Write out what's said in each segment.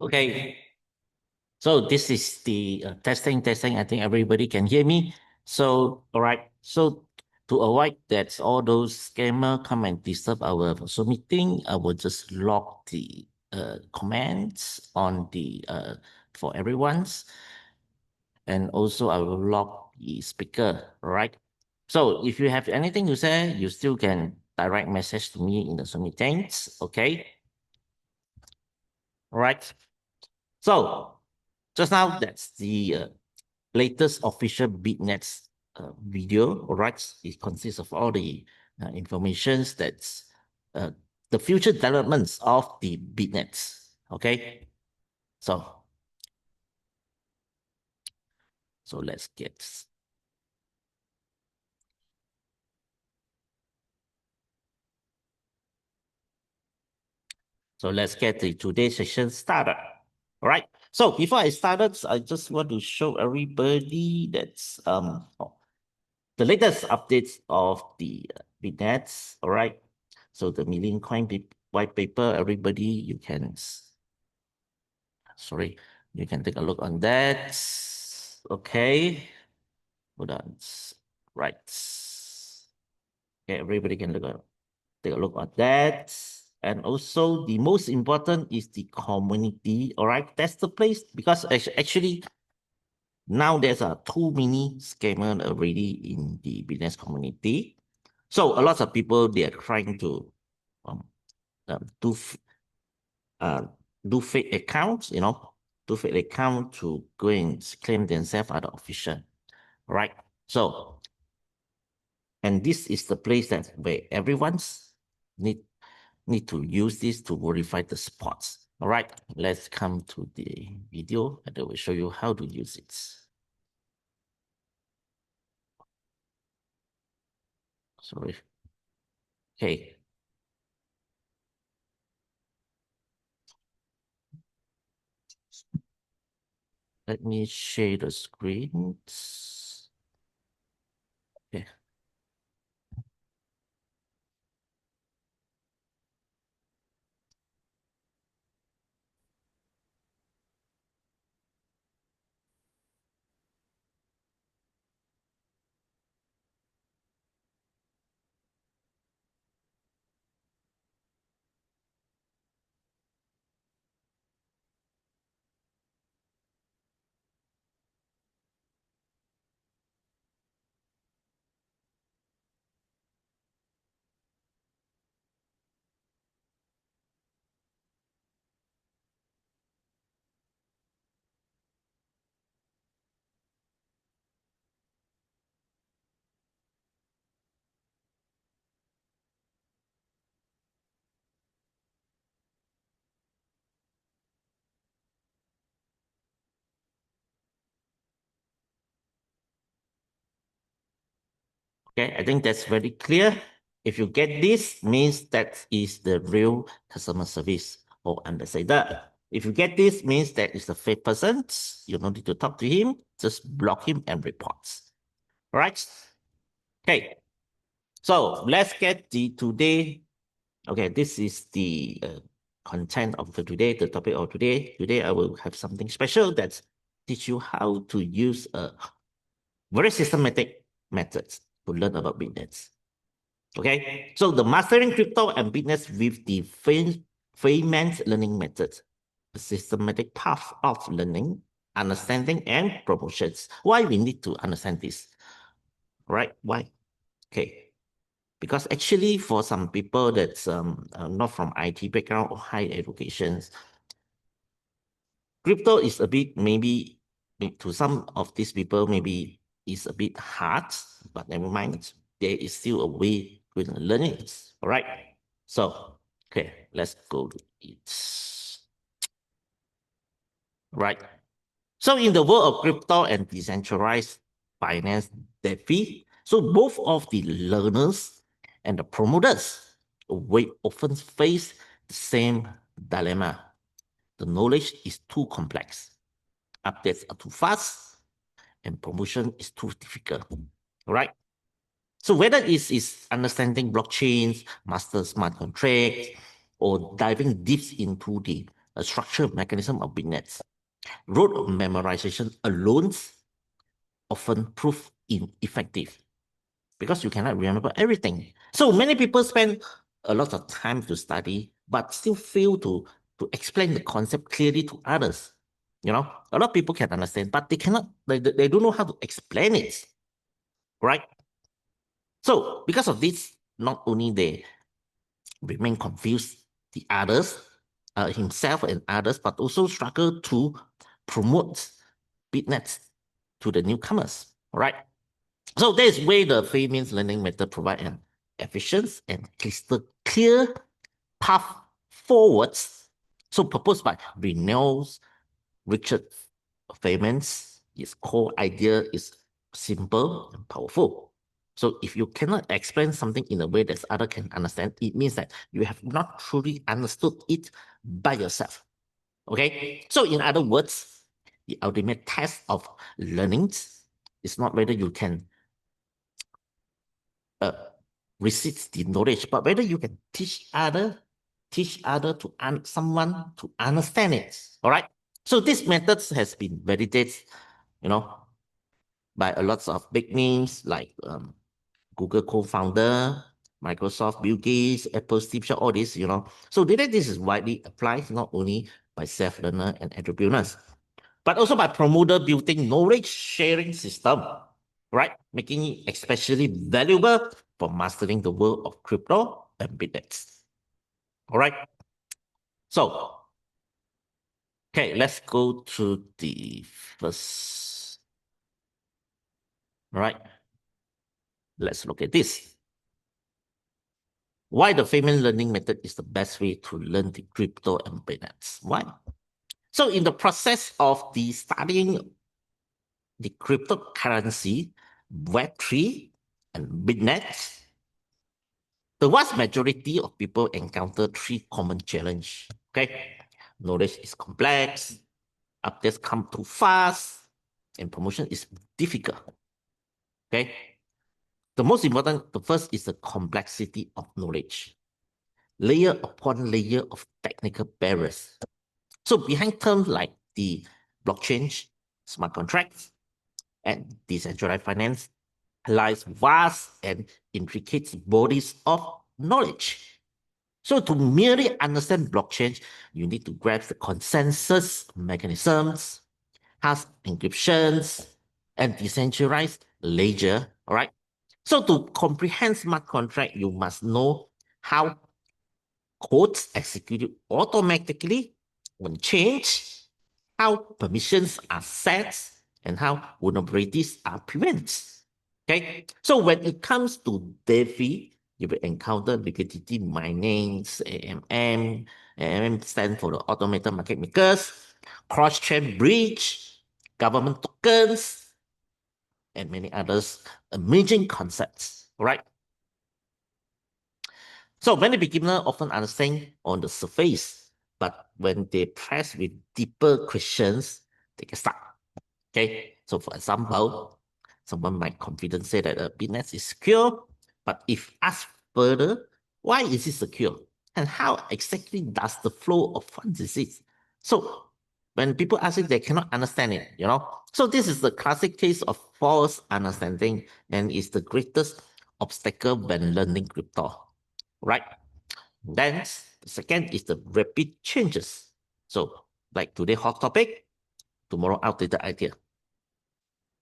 Okay, so this is the testing. I think everybody can hear me. So, all right. So to avoid that all those scammer come and disturb our Zoom meeting, I will just log the comments on the for everyone's, and also I will log the speaker. All right. So if you have anything to say, you still can direct message to me in the Zoom meetings. Okay. All right. So just now, that's the latest official BitNest video. All right, it consists of all the informations that's uh, the future developments of the BitNets. Okay, so so let's get the today's session started. All right. So before I started, I just want to show everybody that's the latest updates of the BitNets. All right. So the million coin white paper, everybody, you can, sorry, you can take a look on that. Okay. Hold on. Right. Okay, everybody can take a look at that. And also the most important is the community. All right. That's the place because actually now there's a too many scammer already in the business community. So a lot of people, they are trying to um, um, do uh, do fake accounts, do fake account to go and claim themselves as the official, right? So, and this is the place that where everyone's need to use this to verify the spots. All right, let's come to the video and I will show you how to use it. Sorry. Okay. Let me share the screen. Okay. Okay, I think that's very clear. If you get this, means that is the real customer service or ambassador. If you get this, means that is the fake person. You don't need to talk to him. Just block him and reports. Right? Okay. So let's get the today. Okay, this is the content of the today, the topic of today. Today I will have something special that teach you how to use a very systematic methods to learn about BitNest. Okay, so the mastering crypto and BitNest with the Feynman's learning methods, a systematic path of learning, understanding, and promotions. Why we need to understand this? Right? Why? Okay, because actually for some people that's not from IT background or high educations, crypto is a bit maybe to some of these people maybe is a bit hard, but never mind. There is still a way to learn it. All right. So okay, let's go to it. Right. So in the world of crypto and decentralized finance, DeFi, so both of the learners and the promoters we often face the same dilemma. The knowledge is too complex. Updates are too fast and promotion is too difficult. All right. So whether it is understanding blockchains, master smart contracts, or diving deep into the structural mechanism of BitNets, rote memorization alone often prove ineffective because you cannot remember everything. So many people spend a lot of time to study, but still fail to explain the concept clearly to others. You know, a lot of people can understand, but they cannot, they don't know how to explain it, right? So because of this, not only they remain confused, the others, himself and others, but also struggle to promote BitNet to the newcomers, right? So that is where the Feynman's learning method provide an efficient and crystal clear path forwards. So proposed by Reynolds Richard Feynman's, his core idea is simple and powerful. So if you cannot explain something in a way that other can understand, it means that you have not truly understood it by yourself. Okay? So in other words, the ultimate test of learning is not whether you can uh, receive the knowledge, but whether you can teach other to someone to understand it. All right. So this method has been validated, you know, by a lot of big names like Google co-founder, Microsoft, Bill Gates, Apple, Steve Jobs, all this, you know. So this is widely applied not only by self-learner and entrepreneurs, but also by promoter building knowledge sharing system, right? Making it especially valuable for mastering the world of crypto and BitNets. All right. So, okay, let's go to the first. All right. Let's look at this. Why the Feynman learning method is the best way to learn the crypto and BitNets. Why? So in the process of the studying the cryptocurrency, Web3, and BitNet, The vast majority of people encounter three common challenges. Okay, knowledge is complex, updates come too fast, and promotion is difficult. Okay, the most important, the first is the complexity of knowledge, layer upon layer of technical barriers. So behind terms like the blockchain, smart contracts, and decentralized finance lies vast and intricate bodies of knowledge. So to merely understand blockchain, you need to grasp the consensus mechanisms, has encryptions, and decentralized ledger. All right. So to comprehend smart contract, you must know how codes executed automatically when changed, how permissions are set, and how vulnerabilities are prevented. Okay, so when it comes to DeFi, you will encounter liquidity mining, AMM. AMM stands for the automated market makers, cross-chain bridge, government tokens, and many others emerging concepts. Right. So many beginners often understand on the surface, but when they press with deeper questions, they get stuck. Okay. So for example, someone might confidently say that a BitNest is secure, but if asked further, why is it secure? And how exactly does the flow of funds exist? So when people ask it, they cannot understand it, you know. So this is the classic case of false understanding and is the greatest obstacle when learning crypto, right? Then the second is the rapid changes. So like today hot topic, tomorrow outdated idea.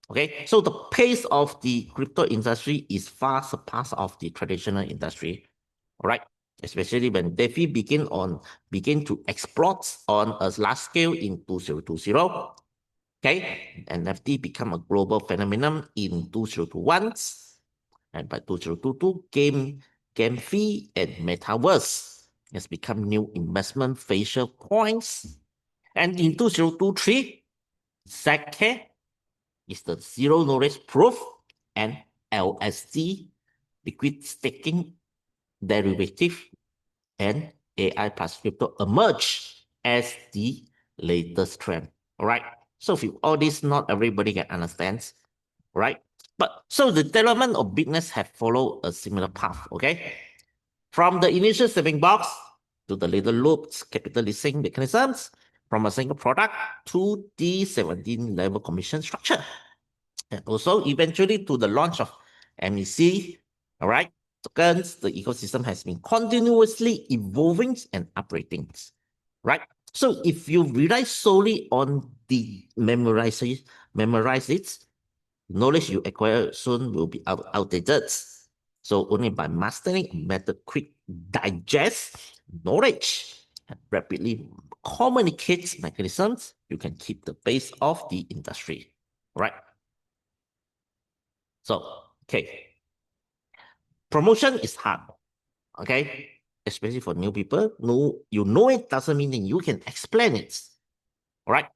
Okay, so the pace of the crypto industry is far surpassed of the traditional industry. All right, especially when DeFi begin to exploit on a large scale in 2020. Okay, NFT become a global phenomenon in 2021, and by 2022, game fee and metaverse has become new investment facial points. And in 2023, ZK is the zero knowledge proof and LSD liquid staking derivative and AI plus crypto emerge as the latest trend. All right. So if all this, not everybody can understand, right? But so the development of business have followed a similar path. Okay, from the initial saving box to the later looped capitalizing mechanisms, from a single product to the 17-level commission structure, and also eventually to the launch of MEC, all right, tokens, the ecosystem has been continuously evolving and upgrading, right? So if you rely solely on the memorize it, knowledge you acquire soon will be outdated. So only by mastering a method quick digest knowledge and rapidly communicates mechanisms, you can keep the pace of the industry, right? So, okay, promotion is hard, okay, especially for new people. No, you know it doesn't mean that you can explain it, all right?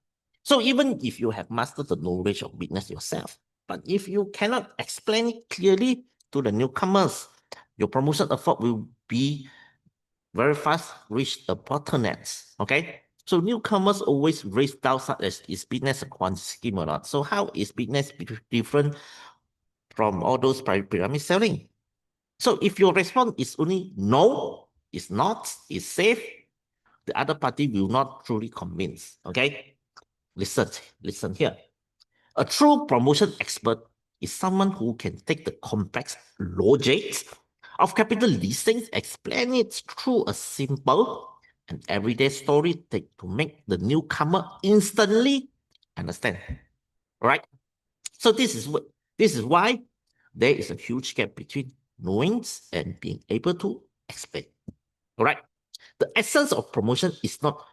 So even if you have mastered the knowledge of business yourself, but if you cannot explain it clearly to the newcomers, your promotion effort will be very fast reach the bottlenecks, okay? So newcomers always raise doubts such as, is business a quant scheme or not? So how is business different from all those pyramid selling? So if your response is only no, it's not, it's safe, the other party will not truly convince. Okay? Listen here. A true promotion expert is someone who can take the complex logic of capital listings, explain it through a simple and everyday story to make the newcomer instantly understand. Right? So this is why there is a huge gap between knowing and being able to explain. All right. The essence of promotion is not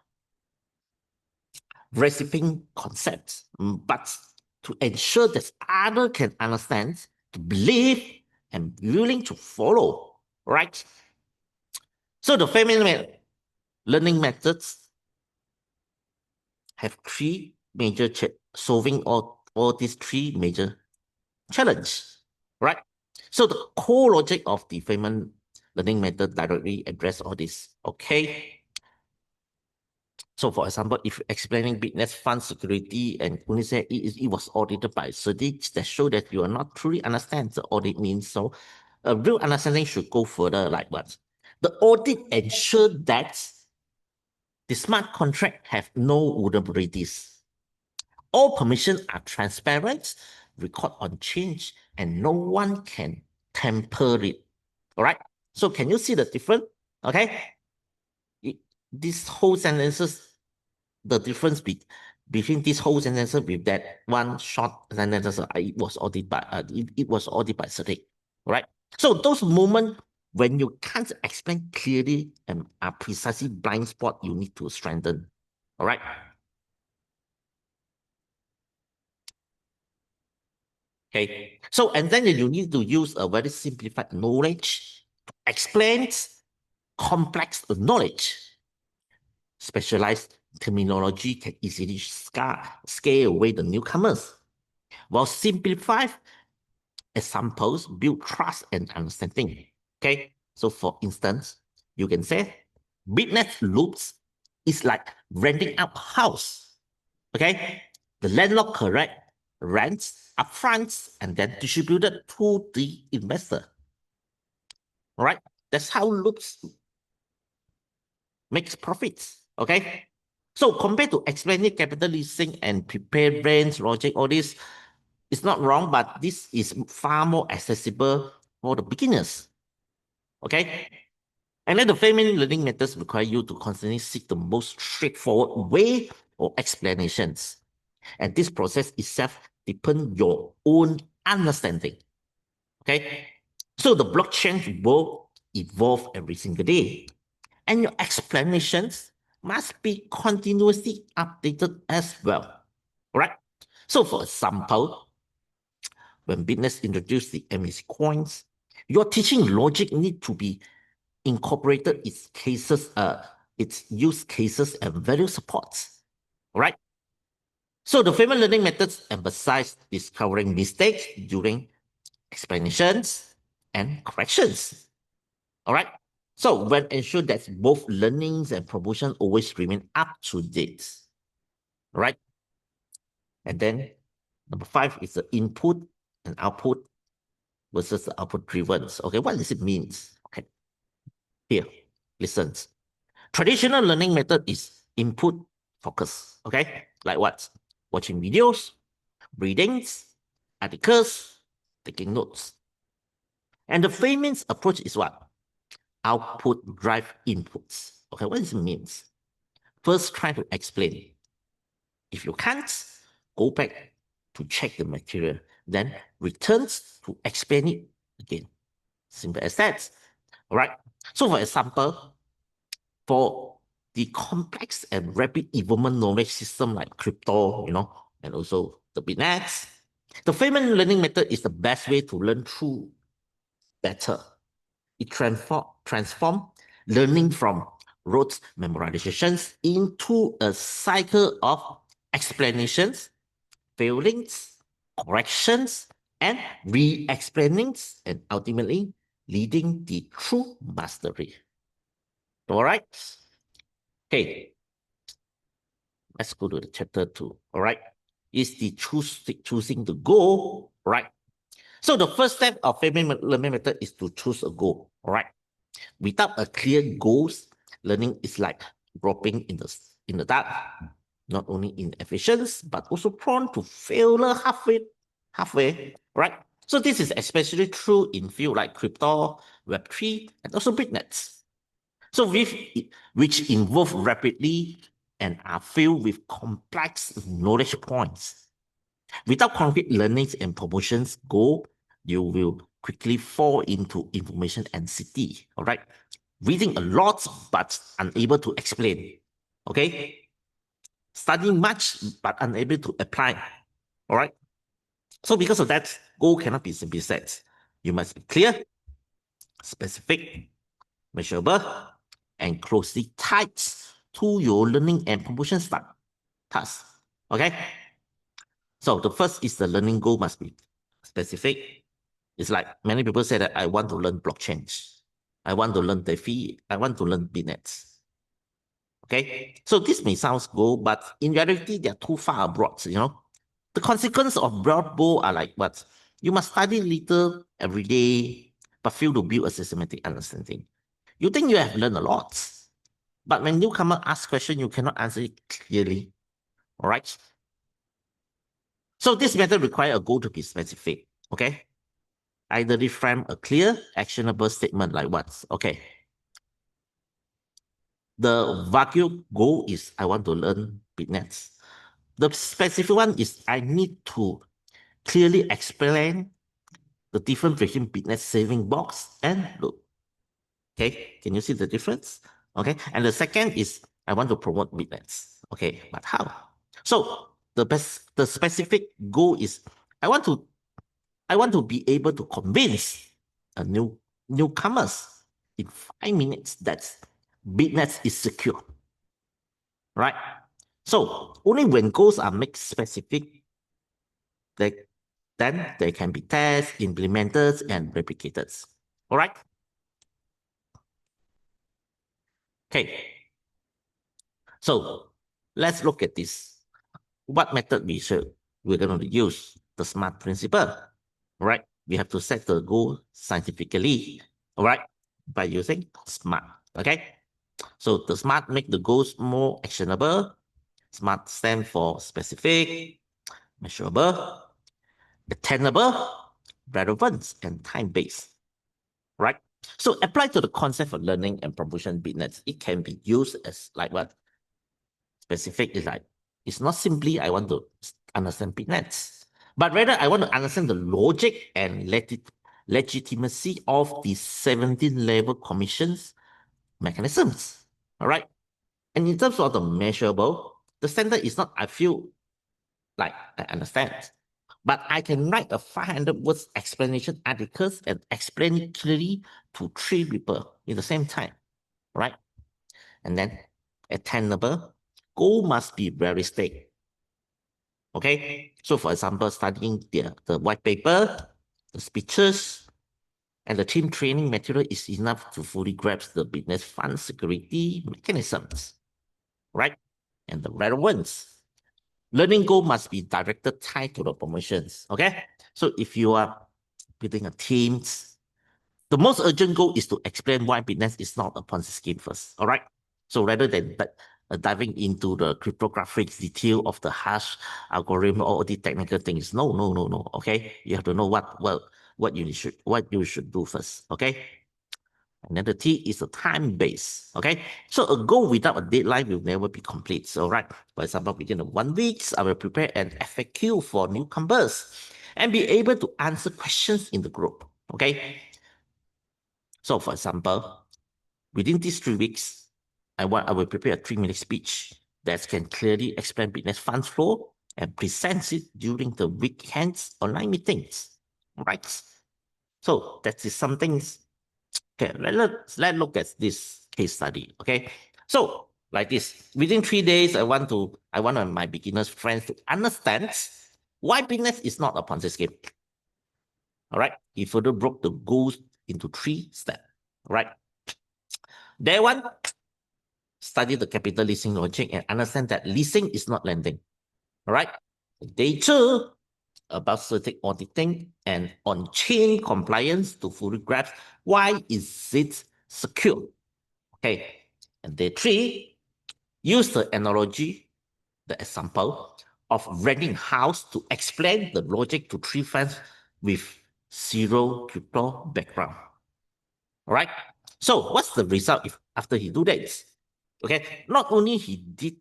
receiving concepts, but to ensure that others can understand, to believe, and be willing to follow. Right. So the Feynman learning methods have three major solving all these three major challenge, right? So the core logic of the Feynman learning method directly address all this. Okay. So, for example, if explaining BitNest fund security and only say it was audited by certificates that show that you are not truly understand the audit means. So, a real understanding should go further like what? The audit ensure that the smart contract have no vulnerabilities. All permissions are transparent, record on change, and no one can tamper it. All right. So can you see the difference? Okay. This whole sentences, the difference between this whole sentences with that one short sentences, it was audited by Sadiq. All right. So those moments when you can't explain clearly and are precisely blind spot, you need to strengthen. All right. Okay. So, and then you need to use a very simplified knowledge to explain complex knowledge. Specialized terminology can easily scare away the newcomers, while simplified examples build trust and understanding. Okay. So, for instance, you can say BitNest loops is like renting out a house. Okay. The landlord correct rents upfront and then distributed to the investor. All right. That's how loops makes profits. Okay. So compared to explaining capital leasing and prepare rents, logic, all this, it's not wrong, but this is far more accessible for the beginners. Okay. And then the Feynman learning methods require you to constantly seek the most straightforward way or explanations. And this process itself depends your own understanding. Okay. So the blockchain will evolve every single day. And your explanations must be continuously updated as well. Right? So for example, when BitNest introduced the MAC coins, your teaching logic need to be incorporated its use cases and value supports. Right? So the Feynman learning methods emphasize discovering mistakes during explanations and corrections. All right. So when ensure that both learnings and promotion always remain up to date. All right. And then number 5 is the input and output versus the output driven. Okay, what does it mean? Okay. Here, listen. Traditional learning method is input focus. Okay. Like what? Watching videos, readings, articles, taking notes. And the Feynman's approach is what? Output drive inputs. Okay, what does it mean? First, try to explain. If you can't, go back to check the material, then returns to explain it again. Simple as that. All right. So, for example, for the complex and rapid evolvement knowledge system like crypto, and also the BitNest, the Feynman learning method is the best way to learn through better. It transform learning from rote memorizations into a cycle of explanations, failings, corrections, and re-explainings, and ultimately leading the true mastery. All right. Okay. Let's go to the chapter 2. All right. Is the choosing the goal. Right. So the first step of Feynman learning method is to choose a goal. All right. Without a clear goals, learning is like groping in the dark, not only inefficient, but also prone to failure halfway, right? So this is especially true in field like crypto, Web3, and also BitNets. So which involve rapidly and are filled with complex knowledge points. Without concrete learnings and promotions goal, you will quickly fall into information anxiety, all right? Reading a lot but unable to explain, okay? Studying much but unable to apply, all right? So because of that, goal cannot be simply set. You must be clear, specific, measurable, and closely tied to your learning and promotion task, okay? So the first is the learning goal must be specific. It's like many people say that I want to learn blockchain. I want to learn DeFi, I want to learn BitNest. Okay, so this may sound good, but in reality, they are too far abroad, you know. The consequences of broad bow are like what? You must study little every day, but fail to build a systematic understanding. You think you have learned a lot, but when newcomer ask question, you cannot answer it clearly. All right. So this method requires a goal to be specific. Okay. Either frame a clear, actionable statement like what? Okay. The vague goal is I want to learn BitNet. The specific one is I need to clearly explain the difference between BitNet saving box and loop. Okay, can you see the difference? Okay, and the second is I want to promote BitNets. Okay, but how? So the specific goal is I want to be able to convince a newcomers in 5 minutes that BitNet is secure, right? So only when goals are made specific, they, then they can be tested, implemented, and replicated. All right. Okay. So let's look at this. What method we're going to use? The SMART principle. All right. We have to set the goal scientifically. All right. By using SMART. Okay. So the SMART make the goals more actionable. SMART stand for specific, measurable, attainable, relevant, and time-based. Right? So applied to the concept of learning and promotion business, it can be used as like what? Specific is like, it's not simply I want to understand business, but rather I want to understand the logic and legitimacy of the 17 level commissions mechanisms. All right. And in terms of the measurable, the standard is not, I feel like I understand, but I can write a 500 words explanation articles and explain it clearly to 3 people at the same time, right? And then attainable, goal must be realistic. Okay, so for example, studying the white paper, the speeches, and the team training material is enough to fully grasp the business fund security mechanisms, right? And the relevance. Learning goal must be directed tied to the promotions. Okay, so if you are building a team, the most urgent goal is to explain why business is not a Ponzi scheme first. All right. So rather than diving into the cryptographic detail of the hash algorithm or all the technical things, no, no, no, no. Okay, you have to know what you should do first. Okay. And then the T is a time base. Okay. So a goal without a deadline will never be complete. So, right. For example, within 1 week, I will prepare an FAQ for newcomers and be able to answer questions in the group. Okay. So, for example, within these 3 weeks, I will prepare a 3-minute speech that can clearly explain business funds flow and present it during the weekends online meetings. Right. So that is something. Okay, let's look at this case study. Okay, so like this, within 3 days, I want my beginners friends to understand why business is not a Ponzi scheme. All right, he further broke the goals into 3 steps. All right, day one, study the capital leasing logic and understand that leasing is not lending. All right, day two, about static auditing and on-chain compliance to fully grasp why is it secure. Okay, and day three, use the analogy, the example of renting house to explain the logic to 3 friends with zero crypto background. All right. So what's the result if after he do that? Okay, not only he did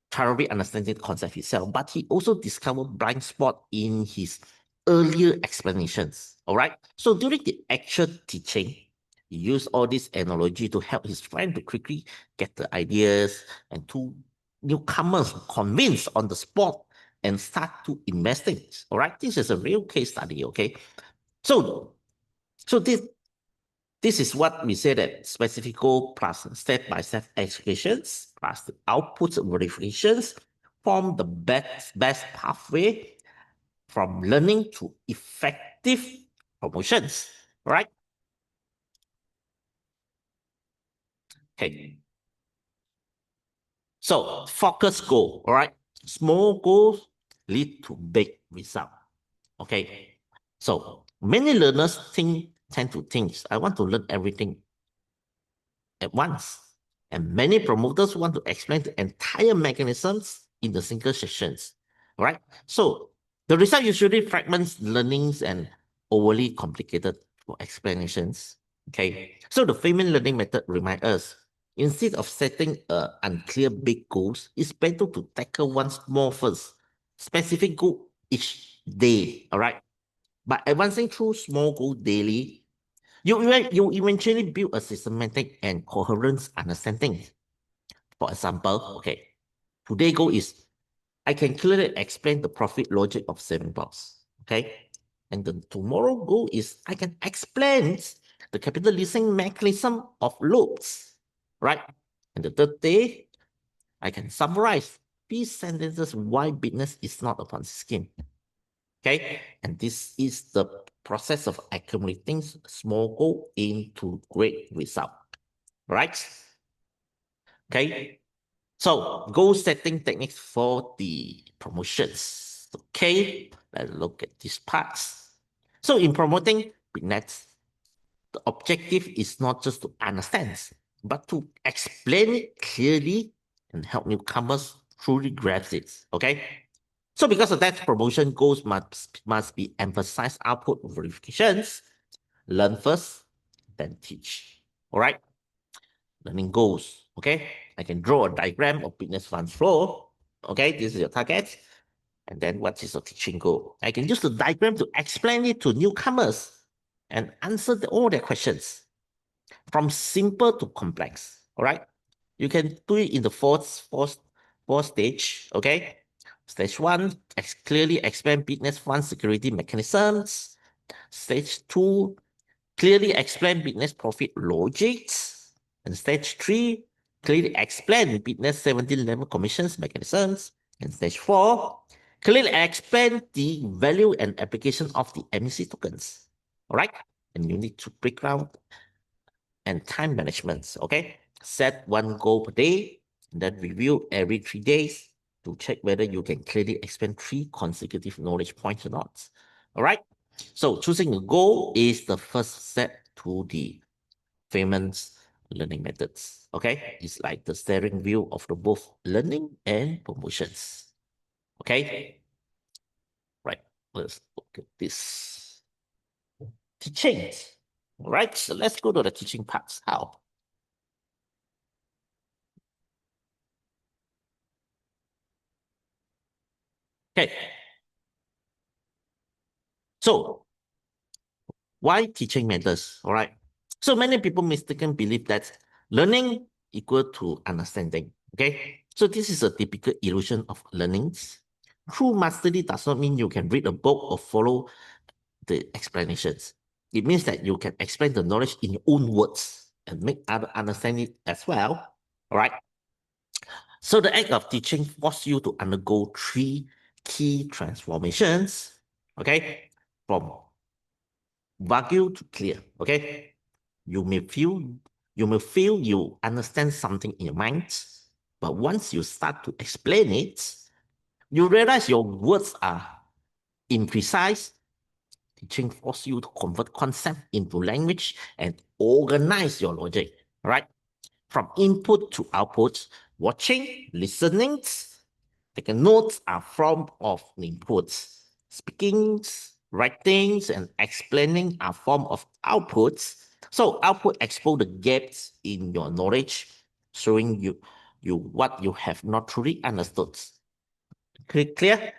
thoroughly understanding the concept itself, but he also discovered blind spot in his earlier explanations. All right. So during the actual teaching, he used all this analogy to help his friend to quickly get the ideas and to newcomers convinced on the spot and start to investing. All right. This is a real case study. Okay. So, this is what we say that specific goal plus step-by-step executions plus the output verifications form the best pathway from learning to effective promotions, right? Okay. So focus goal, all right? Small goals lead to big result. Okay. So many learners tend to think, I want to learn everything at once. And many promoters want to explain the entire mechanisms in the single sessions, right? So the result usually fragments learnings and overly complicated for explanations. Okay, so the Feynman learning method reminds us, instead of setting unclear big goals, it's better to tackle one small first, specific goal each day, all right? By advancing through small goals daily, you eventually build a systematic and coherent understanding. For example, okay, today goal is I can clearly explain the profit logic of saving blocks. Okay, and the tomorrow goal is I can explain the capital leasing mechanism of loans, right? And the third day, I can summarize these sentences why business is not a Ponzi scheme. Okay, and this is the process of accumulating small goal into great result, right? Okay, so goal setting techniques for the promotions. Okay, let's look at these parts. So in promoting BitNest, the objective is not just to understand, but to explain it clearly and help newcomers truly grasp it. Okay. So because of that, promotion goals must be emphasized output verifications, learn first, then teach. All right. Learning goals. Okay. I can draw a diagram of business funds flow. Okay. This is your target. And then what is your teaching goal? I can use the diagram to explain it to newcomers and answer all their questions from simple to complex. All right. You can do it in the fourth stage. Okay. Stage one, clearly explain business fund security mechanisms. Stage two, clearly explain business profit logics. And stage three, clearly explain business 17 level commissions mechanisms. And stage four, clearly explain the value and application of the MEC tokens. All right. And you need to break down and time management. Okay. Set one goal per day, and then review every 3 days to check whether you can clearly expand 3 consecutive knowledge points or not. All right. So choosing a goal is the first step to the Feynman's learning methods. Okay. It's like the steering wheel of the both learning and promotions. Okay. Right. Let's look at this. Teaching. All right. So let's go to the teaching parts. How? Okay. So why teaching matters? All right. So many people mistaken believe that learning equal to understanding. Okay. So this is a typical illusion of learnings. True mastery does not mean you can read a book or follow the explanations. It means that you can explain the knowledge in your own words and make others understand it as well. All right. So the act of teaching forces you to undergo 3 key transformations. Okay. From vague to clear. Okay. You may feel you understand something in your mind, but once you start to explain it, you realize your words are imprecise. Teaching forces you to convert concept into language and organize your logic, right? From input to output, watching, listening, taking notes are form of inputs. Speakings, writings, and explaining are form of outputs. So output expose the gaps in your knowledge, showing you what you have not truly understood. Clear?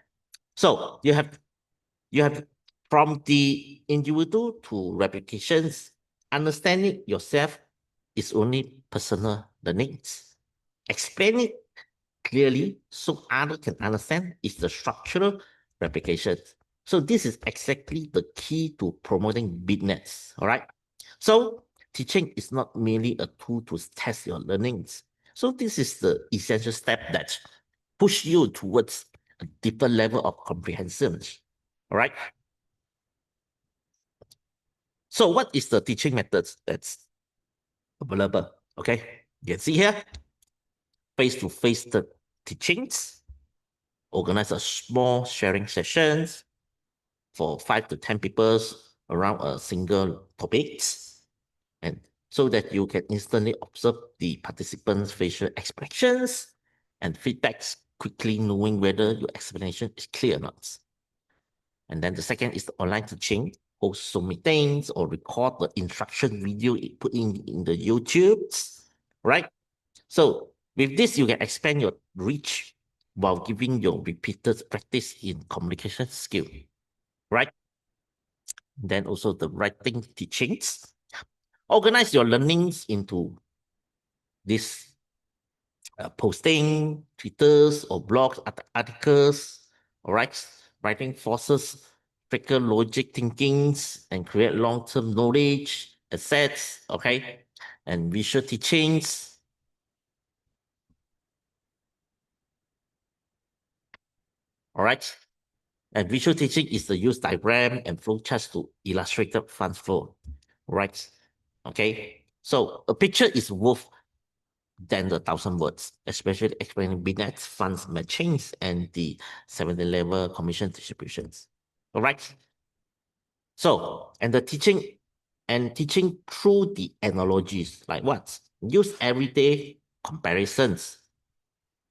So you have from the individual to replications, understanding yourself is only personal learning. Explain it clearly so others can understand is the structural replication. So this is exactly the key to promoting BitNest. All right. So teaching is not merely a tool to test your learnings. So this is the essential step that push you towards a deeper level of comprehension. All right. So what is the teaching methods that's available? Okay. You can see here, face-to-face teachings, organize a small sharing sessions for 5 to 10 people around a single topic, and so that you can instantly observe the participants' facial expressions and feedbacks quickly, knowing whether your explanation is clear or not. And then the second is the online teaching. Host Zoom meetings or record the instruction video put in the YouTube, right? So with this, you can expand your reach while giving your repeated practice in communication skill, right? Then also the writing teachings. Organize your learnings into this posting, Twitters or blogs, articles, all right? Writing forces trigger logic thinkings and create long-term knowledge, assets, okay? And visual teachings. All right. And visual teaching is the use diagram and flowcharts to illustrate the fund flow, right? Okay. So a picture is worth than the 1,000 words, especially explaining BitNest funds matchings and the 70-level commission distributions. All right. So, and the teaching through the analogies, like what? Use everyday comparisons.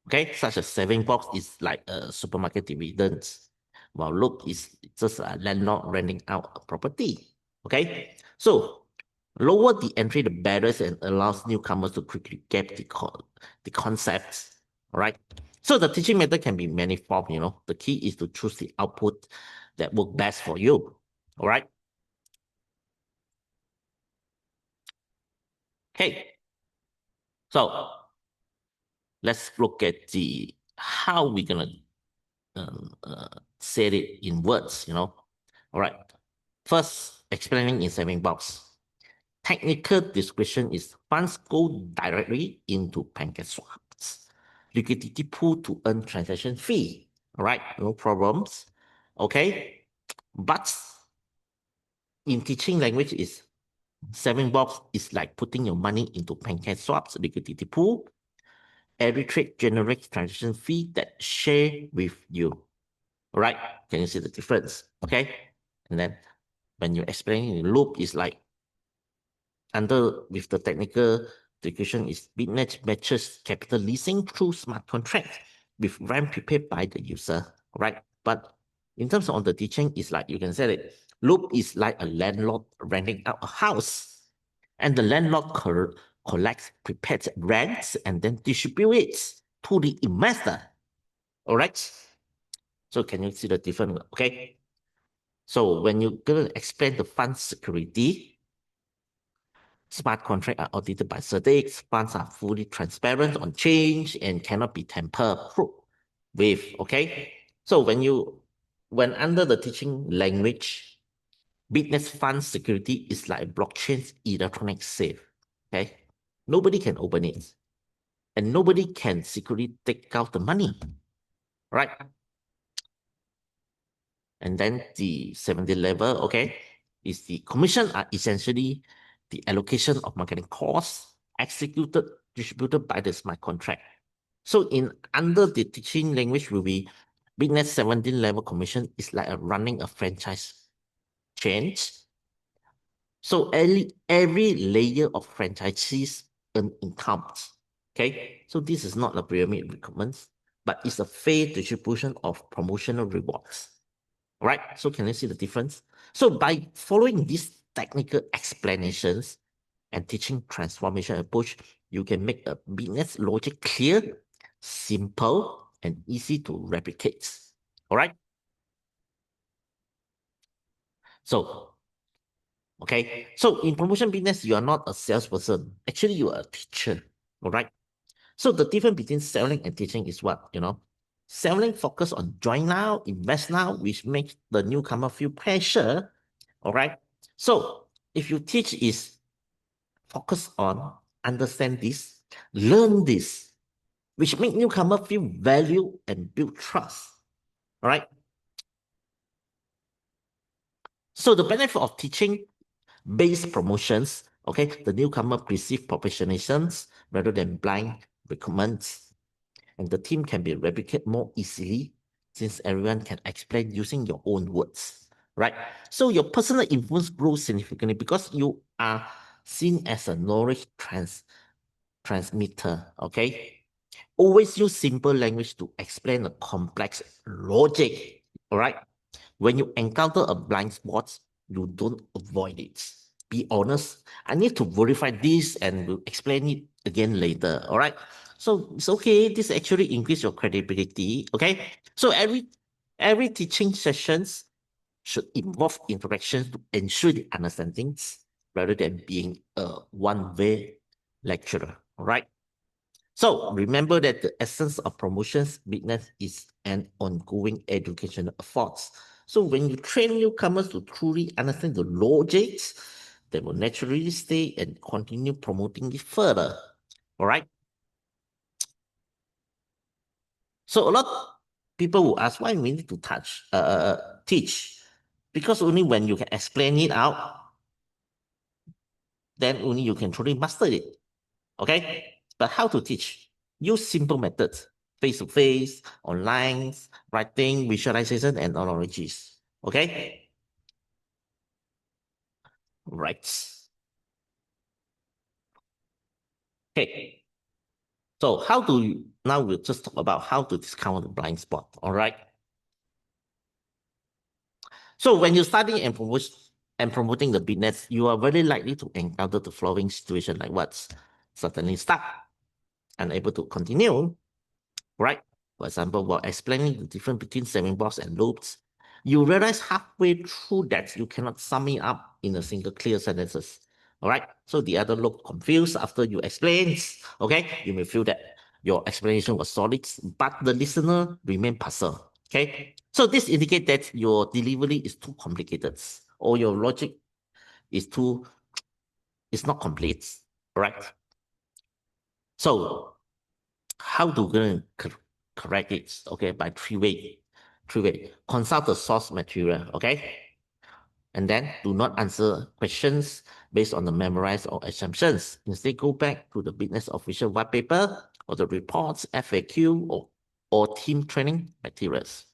Okay, such as saving box is like a supermarket dividends, while look is just a landlord renting out a property. Okay, so lower the entry the barriers and allows newcomers to quickly get the concepts. All right, so the teaching method can be manifold. The key is to choose the output that work best for you. All right. Okay, so let's look at the how we're gonna say it in words. All right. First, explaining in saving box. Technical description is funds go directly into pancake swaps. Liquidity pool to earn transaction fee. All right, no problems. Okay. But in teaching language is saving box is like putting your money into pancake swaps, liquidity pool. Every trade generates transaction fee that share with you. All right. Can you see the difference? Okay. And then when you explain in the loop, is like under with the technical description is BitNest matches capital leasing through smart contract with rent prepared by the user, right? But in terms of the teaching, it's like you can say that loop is like a landlord renting out a house, and the landlord collects prepared rents and then distributes it to the investor. All right. So can you see the difference? Okay. So when you're gonna explain the fund security, smart contracts are audited by CERDIX. Funds are fully transparent on change and cannot be tampered with. Okay. So when under the teaching language, business fund security is like blockchain's electronic safe. Okay. Nobody can open it, and nobody can secretly take out the money. Right. And then the 70 level, okay, is the commission are essentially the allocation of marketing costs executed, distributed by the smart contract. So in under the teaching language will be business 17 level commission is like running a franchise chain. So every layer of franchisees earn incomes. Okay, so this is not a pyramid recruitment, but it's a fair distribution of promotional rewards. Right? So can you see the difference? So by following these technical explanations and teaching transformation approach, you can make a business logic clear, simple, and easy to replicate. All right? So, okay. So in promotion business, you are not a salesperson. Actually, you are a teacher. All right? So the difference between selling and teaching is what? Selling focus on join now, invest now, which makes the newcomer feel pressure. All right. So if you teach is focus on understand this, learn this, which make newcomer feel value and build trust. All right. So the benefit of teaching based promotions Okay, the newcomer perceive proportionations rather than blind recommends, and the team can be replicated more easily since everyone can explain using your own words, right? So your personal influence grows significantly because you are seen as a knowledge transmitter, okay? Always use simple language to explain a complex logic, all right? When you encounter a blind spot, you don't avoid it. Be honest. I need to verify this and will explain it again later. All right. So it's okay. This actually increase your credibility. Okay. So every teaching sessions should involve interactions to ensure the understandings rather than being a one-way lecturer. All right. So remember that the essence of promotions business is an ongoing educational effort. So when you train newcomers to truly understand the logics, they will naturally stay and continue promoting it further. All right. So a lot of people will ask why we need to teach, because only when you can explain it out, then only you can truly master it. Okay, but how to teach? Use simple methods, face-to-face, online, writing, visualization, and analogies. Okay, right. Okay, so how do you, now we'll just talk about how to discover the blind spot. All right. So when you're studying and promoting the business, you are very likely to encounter the following situation like what's suddenly stuck, unable to continue, right? For example, while explaining the difference between saving blocks and loops, you realize halfway through that you cannot sum it up in a single clear sentences. All right. So the other look confused after you explain. Okay. You may feel that your explanation was solid, but the listener remain puzzled. Okay. So this indicates that your delivery is too complicated or your logic is too is not complete. Right. So how to correct it? Okay, by three way. Consult the source material. Okay, and then do not answer questions based on the memorized or assumptions. Instead, go back to the business official white paper or the reports, FAQ, or team training materials.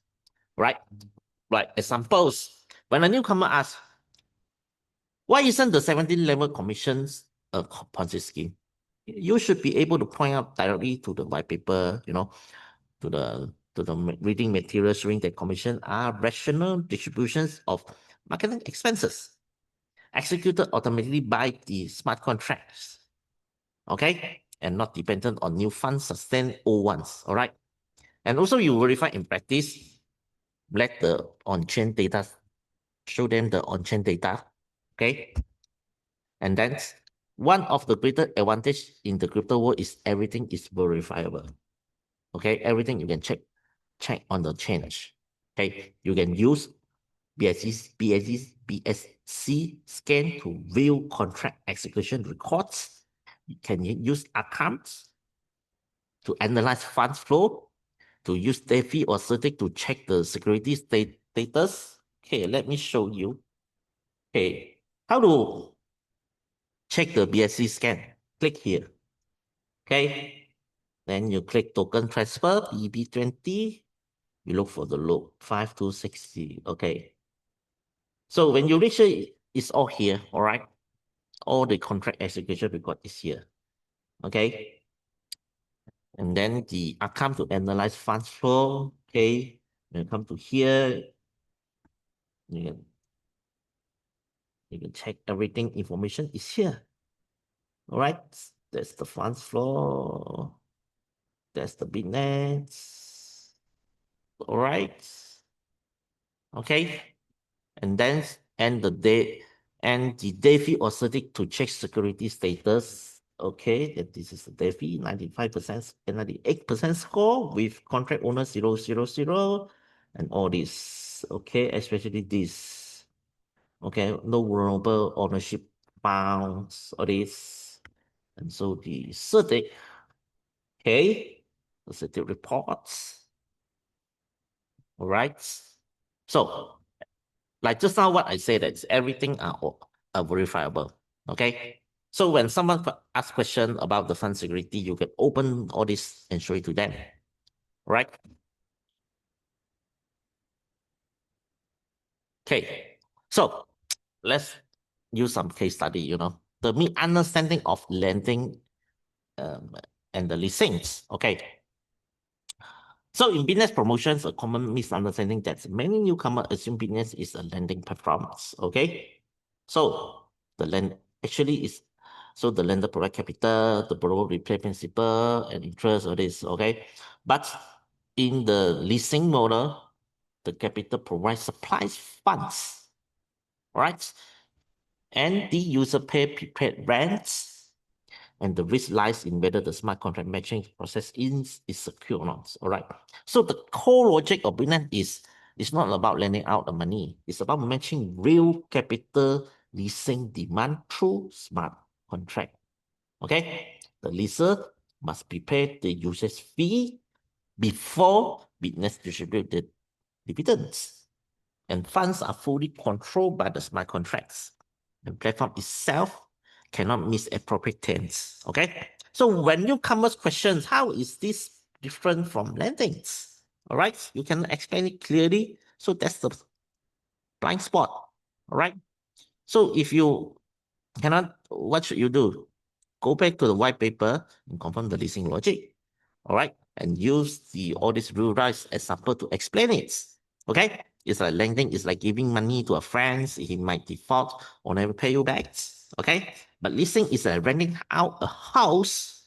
Right? Right. Examples. When a newcomer asks, why isn't the 17 level commissions a Ponzi scheme? You should be able to point out directly to the white paper, to the reading materials showing that commission are rational distributions of marketing expenses executed automatically by the smart contracts, okay, and not dependent on new funds sustained old ones. All right, and also you verify in practice, let the on-chain data show them the on-chain data, okay, and then one of the greater advantage in the crypto world is everything is verifiable. Okay, everything you can check on the change. Okay, you can use BSC scan to view contract execution records. You can use accounts to analyze funds flow, to use DeFi or CertiK to check the security status. Okay, let me show you. Okay, how to check the BSC scan? Click here. Okay, then you click token transfer, BB20. You look for the loop 5260. Okay. So when you reach it, it's all here, all right? All the contract execution record is here. Okay. And then the outcome to analyze funds flow. Okay. When you come to here, you can, you can check everything information is here. All right. That's the funds flow. That's the BitNest. All right. Okay. And then and the DeFi authentic to check security status. Okay, that this is the DeFi 95% and 98% score with contract owner 000 and all this. Okay, especially this. Okay, no vulnerable ownership bounds, all this. And so the certic, okay, the certic reports. All right. So like just now what I said, that everything are verifiable. Okay. So when someone asks question about the fund security, you can open all this and show it to them, right? Okay, so let's use some case study, the misunderstanding of lending um, and the leasings, okay? So in business promotions, a common misunderstanding that many newcomers assume business is a lending performance, okay? So the lend actually is, so the lender provide capital, the borrower repay principal and interest, all this, okay? But in the leasing model, the capital provides supplies funds, right? And the user pay prepaid rents, and the risk lies in whether the smart contract matching process is secure or not. All right. So the core logic of business is it's not about lending out the money. It's about matching real capital leasing demand through smart contract. Okay. The leaser must prepay the user's fee before business distribute the dividends. And funds are fully controlled by the smart contracts. The platform itself cannot misappropriate terms. Okay. So when newcomers questions, how is this different from lendings? All right. You can explain it clearly. So that's the blind spot. All right. So if you cannot, what should you do? Go back to the white paper and confirm the leasing logic. All right. And use all these real rights example to explain it. Okay. It's like lending, it's like giving money to a friend. He might default or never pay you back. Okay. But leasing is like renting out a house.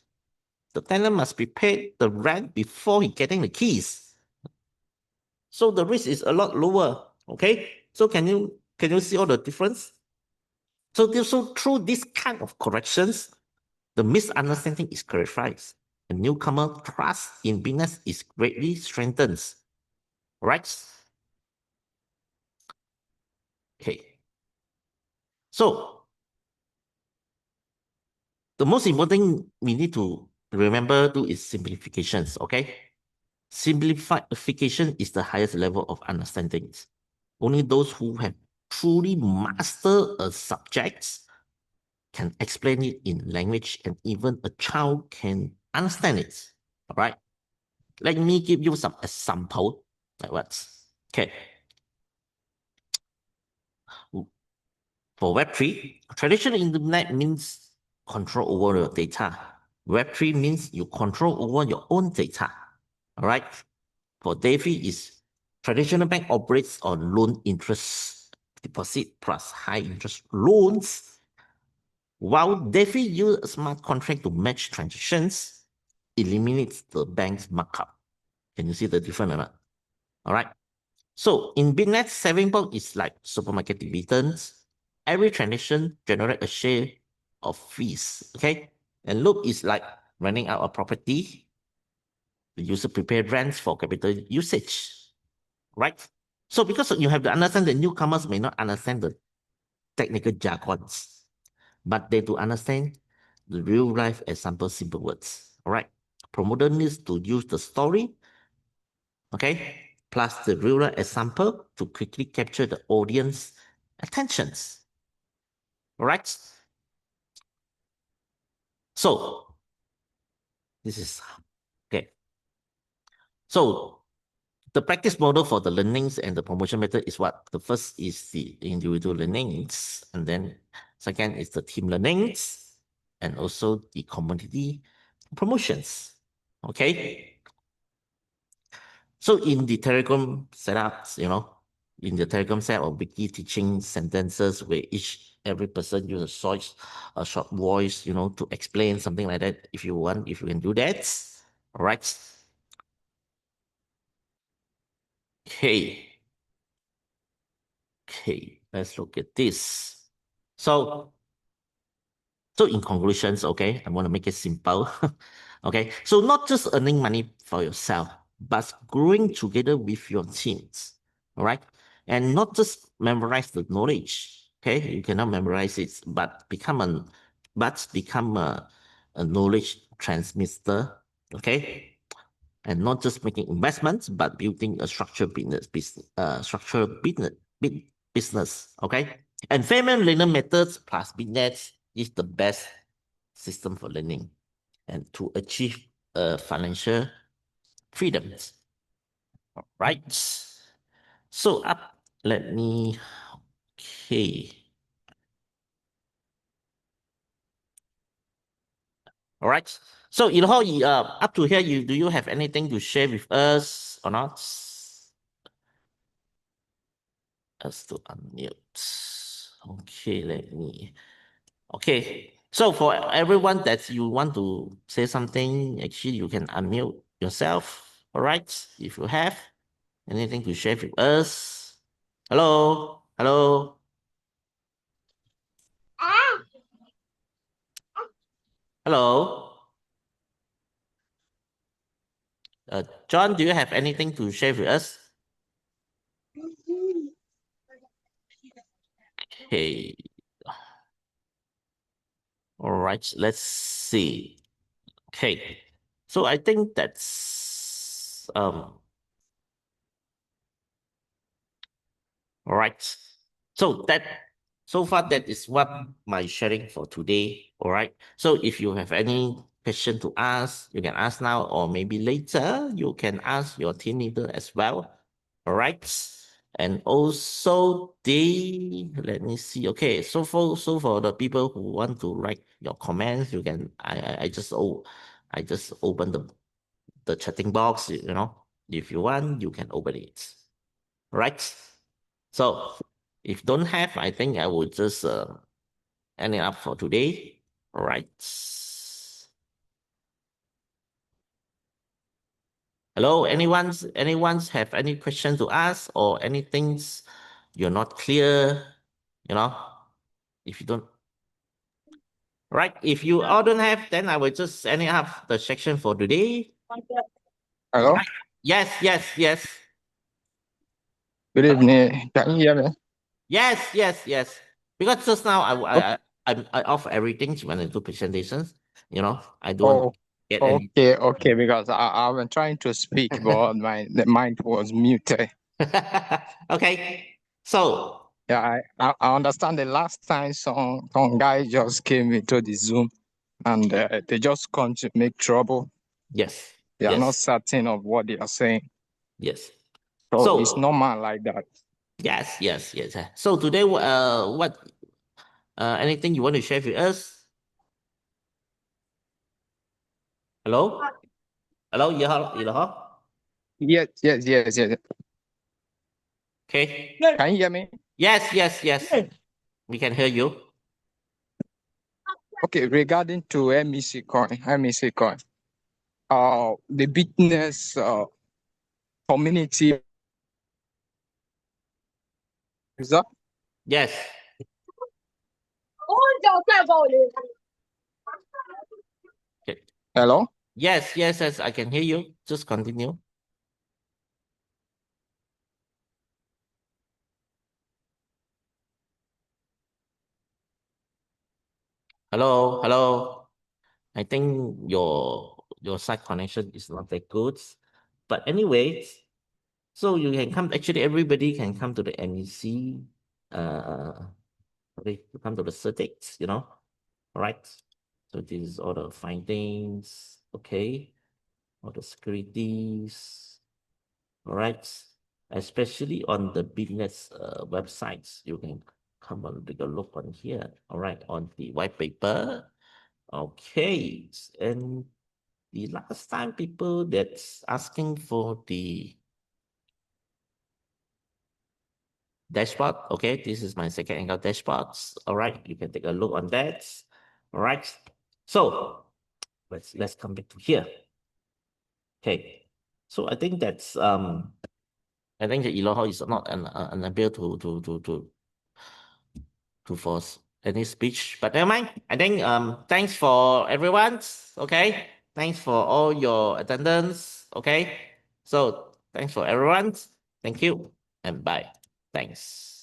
The tenant must be paid the rent before he getting the keys. So the risk is a lot lower. Okay. So can you see all the difference? So through this kind of corrections, the misunderstanding is clarified. The newcomer trust in business is greatly strengthened. Right? Okay. So the most important thing we need to remember to is simplifications. Okay. Simplification is the highest level of understanding. Only those who have truly mastered a subject can explain it in language, and even a child can understand it. All right. Let me give you some example. Like what? Okay. For Web3, traditional internet means control over your data. Web3 means you control over your own data. All right. For DeFi is traditional bank operates on loan interest deposit plus high interest loans, while DeFi use a smart contract to match transactions, eliminates the bank's markup. Can you see the difference or not? All right. So in BitNest, saving bond is like supermarket dividends. Every transaction generate a share of fees. Okay. And loop is like running out a property. The user prepare rents for capital usage. Right? So because you have to understand the newcomers may not understand the technical jargons, but they do understand the real life example simple words. All right. Promoter needs to use the story, okay, plus the real life example to quickly capture the audience attentions. All right. So this is okay. So the practice model for the learnings and the promotion method is what? The first is the individual learnings, and then second is the team learnings, and also the community promotions. Okay. So in the Telegram setups, in the Telegram set of wiki teaching sentences where every person use a short voice, to explain something like that. If you want, if you can do that. All right. Okay. Okay, let's look at this. So, so in conclusions, okay, I want to make it simple. Okay, so not just earning money for yourself, but growing together with your teams. All right, and not just memorize the knowledge. Okay, you cannot memorize it, but become a knowledge transmitter. Okay, and not just making investments, but building a structured business. Okay, and Feynman learning methods plus BitNet is the best system for learning and to achieve financial freedoms. All right. So let me, okay. All right. So, up to here, do you have anything to share with us or not? Us to unmute. Okay, okay. So for everyone that you want to say something, actually you can unmute yourself. All right. If you have anything to share with us. Hello. Hello. Hello. John, do you have anything to share with us? Okay. All right. Let's see. Okay. So I think that's all right. So so far that is what my sharing for today. All right. So if you have any question to ask, you can ask now, or maybe later you can ask your team leader as well. All right. And also let me see. Okay, so for the people who want to write your comments, you can I just open the chatting box, If you want, you can open it. Right? So if don't have, I think I will just end it up for today. All right. Hello, anyone's have any question to ask or anything you're not clear, you know? If you don't, right? If you all don't have, then I will just end it up the section for today. Hello. Right? Yes, yes, yes. Good evening. Can you hear me? Yes, yes, yes. Because just now Okay. I off everything when I do presentations. I don't Oh, get any. okay. Because I've been trying to speak, but the mic was muted. Okay. So Yeah, I understand the last time some guy just came into the Zoom and they just come to make trouble. yes, They are not yes, certain of what they are saying. yes. So it's So normal like that. yes, yes, yes. So today, what anything you want to share with us? Hello, hello, hello. Yes. Okay. Can you hear me? Yes, yes, yes. We can hear you. Okay, regarding to MEC coin, the BitNest community user. Yes. Okay. Hello. Yes, yes, yes. I can hear you. Just continue. Hello, hello. I think your site connection is not that good. But anyway, so you can come, actually everybody can come to the MEC, to come to the statistics, All right. So this is all the findings, okay, all the securities, all right. Especially on the business websites, you can come and take a look on here, all right, on the white paper. Okay, and the last time people that's asking for the dashboard, okay, this is my second angle dashboards. All right, you can take a look on that. All right, so let's come back to here. Okay, so I think that's I think that Eloha is not unable to force any speech, but never mind. I think thanks for everyone. Okay, thanks for all your attendance. Okay, so thanks for everyone. Thank you and bye. Thanks.